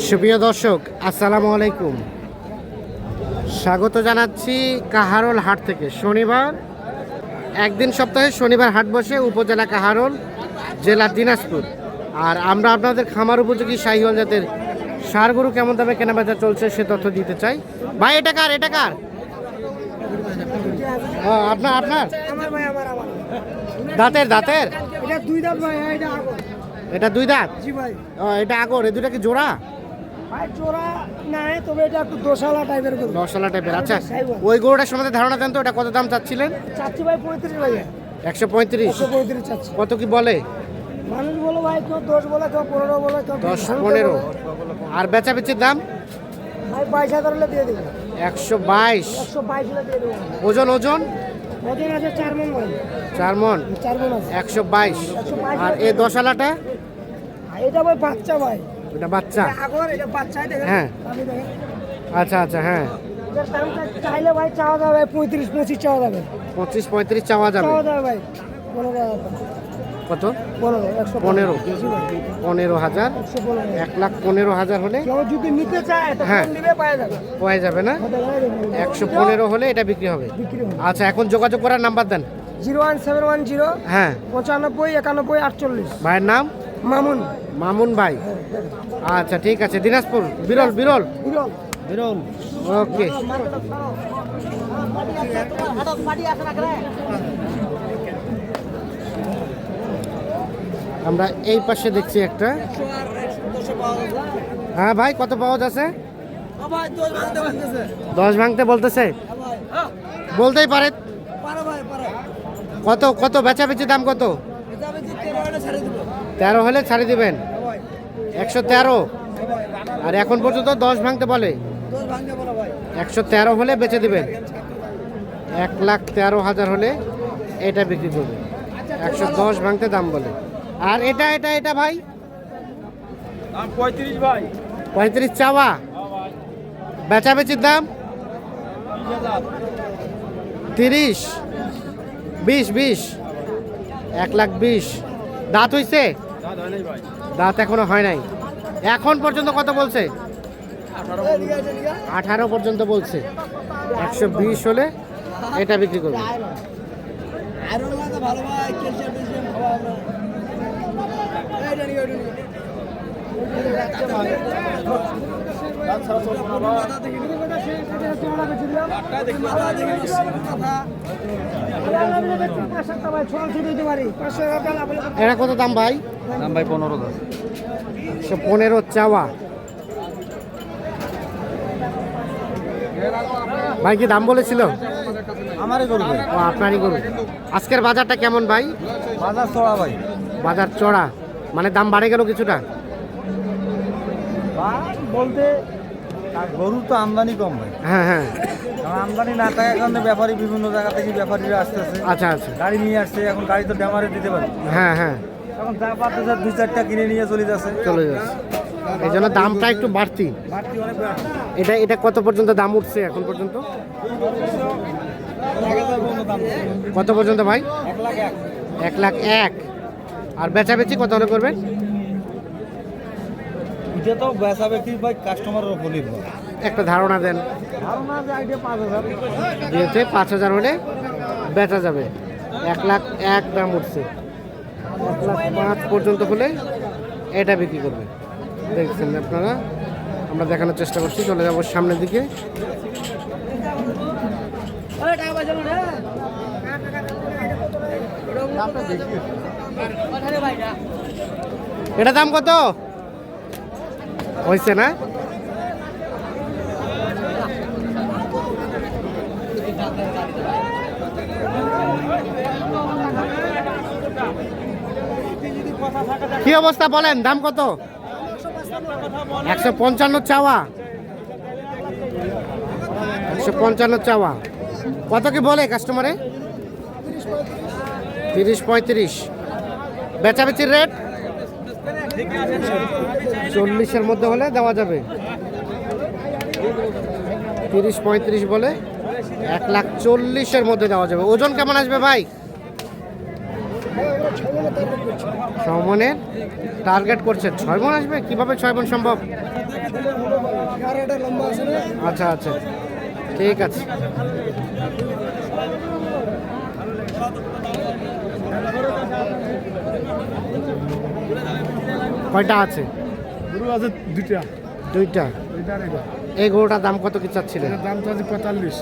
সুপ্রিয় দর্শক, আসসালামু আলাইকুম। স্বাগত জানাচ্ছি কাহারোল হাট থেকে। শনিবার, একদিন সপ্তাহে শনিবার হাট বসে, উপজেলা কাহারোল, জেলা দিনাজপুর। আর আমরা আপনাদের খামার উপযোগী শাহিওয়াল জাতের ষাঁড় গরু কেমন দামে কেনাবেচা চলছে সে তথ্য দিতে চাই। ভাই, এটা কার? এটা কার? আপনার আপনার দাঁতের দাঁতের এটা দুই দাঁত। এটা আগর, এই দুটা কি জোড়া? দোশালা টাইপের। আচ্ছা, ওই গরুটার সম্বন্ধে ধারণা দেন তো, এটা কত দাম চাচ্ছিলেন? 135। কত কি বলে? মানুষ বলো ভাই, কেউ 10 বলে, কেউ 15 বলে, কেউ 10-15। আর বেচাবেচির দাম? ভাই 22,000 হলে দিয়ে দেবো। 122 হলে দিয়ে দেবো। ওজন ওজন আছে 4 মণ ভাই। 4 মণ। 4 মণ আছে। 122। আর এই দশালাটা? এটা ভাই বাচ্চা ভাই। এটা বাচ্চা? এটা বাচ্চা দেখেন। হ্যাঁ, আমি দেখেন। আচ্ছা আচ্ছা, হ্যাঁ। এটার দাম চাইলে ভাই চাওয়া যাবে 35 চাওয়া যাবে। 25-35 চাওয়া যাবে। চাওয়া যাবে ভাই 15,000। কত? 15 15,000। 1,15,000 হলে কেউ যদি নিতে চায় তো হ্যাঁ, নিবে পাওয়া যাবে। পাওয়া যাবে না? 115 হলে এটা বিক্রি হবে। আচ্ছা, এখন যোগাযোগ করার নাম্বার দেন। 01710 হ্যাঁ, 95 91 48। ভাইয়ের নাম? মামুন। মামুন ভাই। আচ্ছা, ঠিক আছে। দিনাজপুর বিরল বিরল বিরল। ওকে। আমরা এই পাশে দেখছি একটা। হ্যাঁ ভাই, কত পাওয়া যাচ্ছে? 10 ভাঙতে বলতেছে। বলতেই পারে। কত কত বেচাবেচি দাম কত? 13 হলে ছাড়ি দিবেন। 113। আর এখন পর্যন্ত 10 ভাঙতে বলে। 113 হলে বেচে দিবেন। 1,13,000 হলে এটা বিক্রি করবে। 110 ভাঙতে দাম বলে। আর এটা এটা এটা ভাই 35 ভাই। 35 চাওয়া। বেচাবেচির দাম 30। 20 1,20,000। দাঁত হইছে? দাঁত এখনো হয় নাই। এখন পর্যন্ত কত বলছে? 18 পর্যন্ত বলছে। 120 হলে এটা বিক্রি করবে। এটা কত দাম ভাই? দাম ভাই 15,000। 15 চাওয়া। ভাই কি দাম বলেছিল? আমারই গরু ভাই। ও, আপনারই গরু। আজকের বাজারটা কেমন ভাই? বাজার চড়া ভাই। বাজার চড়া মানে দাম বাড়ে গেল কিছুটা? বলতে গরু তো আমদানি কম ভাই। হ্যাঁ হ্যাঁ। আমদানি না থাকার কারণে ব্যাপারী বিভিন্ন জায়গা থেকে ব্যাপারীরা আসতেছে। আচ্ছা আচ্ছা। গাড়ি নিয়ে আসছে, এখন গাড়ি তো ড্যামারে দিতে পারে। হ্যাঁ হ্যাঁ, এখন যা পারতেছে 2-4টা কিনে নিয়ে চলে যাচ্ছে। চলে যাচ্ছে। এই জন্য দামটা একটু বাড়তি। বাড়তি অনেক বাড়তি। এটা এটা কত পর্যন্ত দাম উঠছে এখন পর্যন্ত? 1,000 পর্যন্ত দাম। কত পর্যন্ত ভাই? 1,01,000। 1,01,000। আর বেচাবেচি কত হলে করবেন? এটা তো বেচা ব্যক্তি ভাই কাস্টমারের উপর নির্ভর। একটা ধারণা দেন। ধারণা যে আইডিয়া 5,000 দিয়েছে। 5,000 হলে বেচা যাবে। 1,01,000 দাম উঠছে। 1,05,000 পর্যন্ত হলে এটা বিক্রি করবে। দেখছেন আপনারা, আমরা দেখানোর চেষ্টা করছি। চলে যাবো সামনের দিকে। এটা দাম কত হয়েছে না? কি অবস্থা বলেন, দাম কত? 155 চাওয়া। 155 চাওয়া। কত কি বলে কাস্টমারে? 30-35। বেচাবেচির রেট 40-এর মধ্যে হলে দেওয়া যাবে। 30-35 বলে 1,40,000-এর মধ্যে দেওয়া যাবে। ওজন কেমন আসবে ভাই? সমনের টার্গেট করছেন 6 মণ আসবে, কিভাবে 6 মণ সম্ভব? আচ্ছা আচ্ছা, ঠিক আছে। কয়টা আছে? গরু আছে দুইটা, দুইটা। এটা আর এটা। এই গরুটার দাম কত কি চাচ্ছিলেন? এটার দাম চাচ্ছি 45,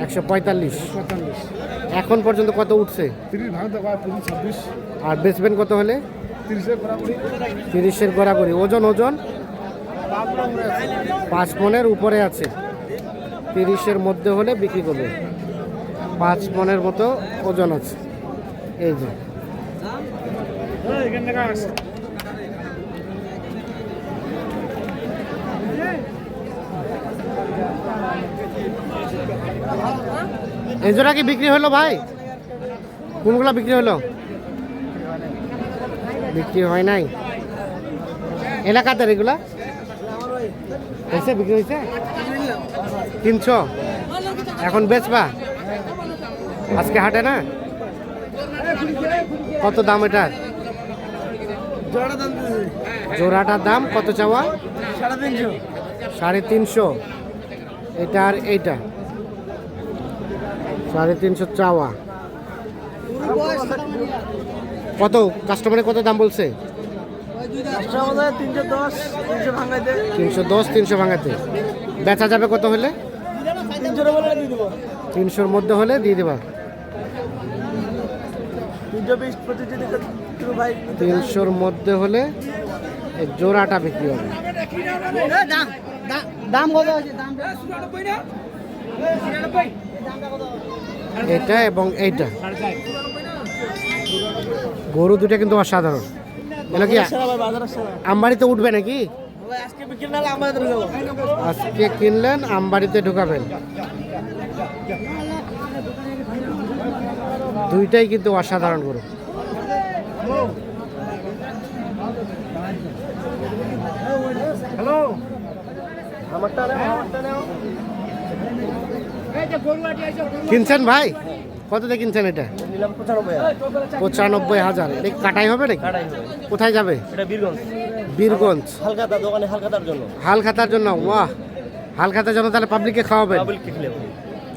145। 45, এখন পর্যন্ত কত উঠছে? 30 ভাঙতে পারে, 25, 26, আর বেচবেন কত হলে? 30 বরাবরই। 30-এর গড়াগড়ি। ওজন ওজন 5 মণের উপরে আছে। 30-এর মধ্যে হলে বিক্রি করবে। 5 মণের মতো ওজন আছে। এই যে এখান থেকে আসে। এই জোড়া কি বিক্রি হলো ভাই? কোনগুলা বিক্রি হলো? বিক্রি হয় নাই। এলাকাতে এগুলা হয়েছে, বিক্রি হয়েছে 300। এখন বেচবা? আজকে হাটে না? কত দাম এটার? জোড়াটার দাম কত চাওয়া? 350, 350। এটা আর এইটা 350 চাওয়া। কত কাস্টমারে কত দাম বলছে? 310, 300 ভাঙাইতে, 310, 300 ভাঙাতে। বেচা যাবে কত হলে? 300 বলে দিয়ে দেবো। 300-র মধ্যে হলে দিয়ে দেবা। 320, 25 যদি কেউ ভাই 300-র মধ্যে হলে এই জোড়াটা বিক্রি হবে। দাম কত আছে? দাম এটা এবং এইটা গরু দুটা কিন্তু অসাধারণ। এগুলো কি আমবাড়িতে উঠবে নাকি? আজকে বিক্রি না হলে আমাদের দেবো। আজকে কিনলেন, আমবাড়িতে ঢুকাবেন। দুইটাই কিন্তু অসাধারণ গরু। হ্যালো, আমারটা নাও। কিনছেন ভাই? কত দিয়ে কিনছেন এটা? নিলাম 95,000। 95,000। এটা কি কাটাই হবে নাকি? কাটাই হবে। কোথায় যাবে? এটা বীরগঞ্জ, বীরগঞ্জ। হালকাতা দোকানে, হালকাতার জন্য। হাল খাতার জন্য। বাহ, হাল খাতার জন্য তাহলে পাবলিককে খাওয়াবেন। পাবলিক খেলে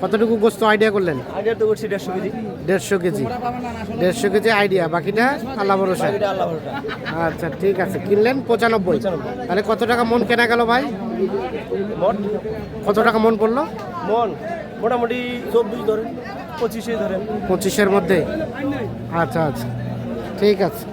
কতটুকু গোস্ত আইডিয়া করলেন? আগের তো করছি 150 কেজি। 150 কেজি। 150 কেজি আইডিয়া, বাকিটা আল্লাহ ভরসা। এটা আল্লাহ ভরসা। আচ্ছা ঠিক আছে, কিনলেন 95। তাহলে কত টাকা মন কেনা গেল ভাই? মোট কত টাকা মন পড়লো? মন মোটামুটি 24 ধরেন, 25 ধরেন। 25-এর মধ্যে। আচ্ছা আচ্ছা, ঠিক আছে।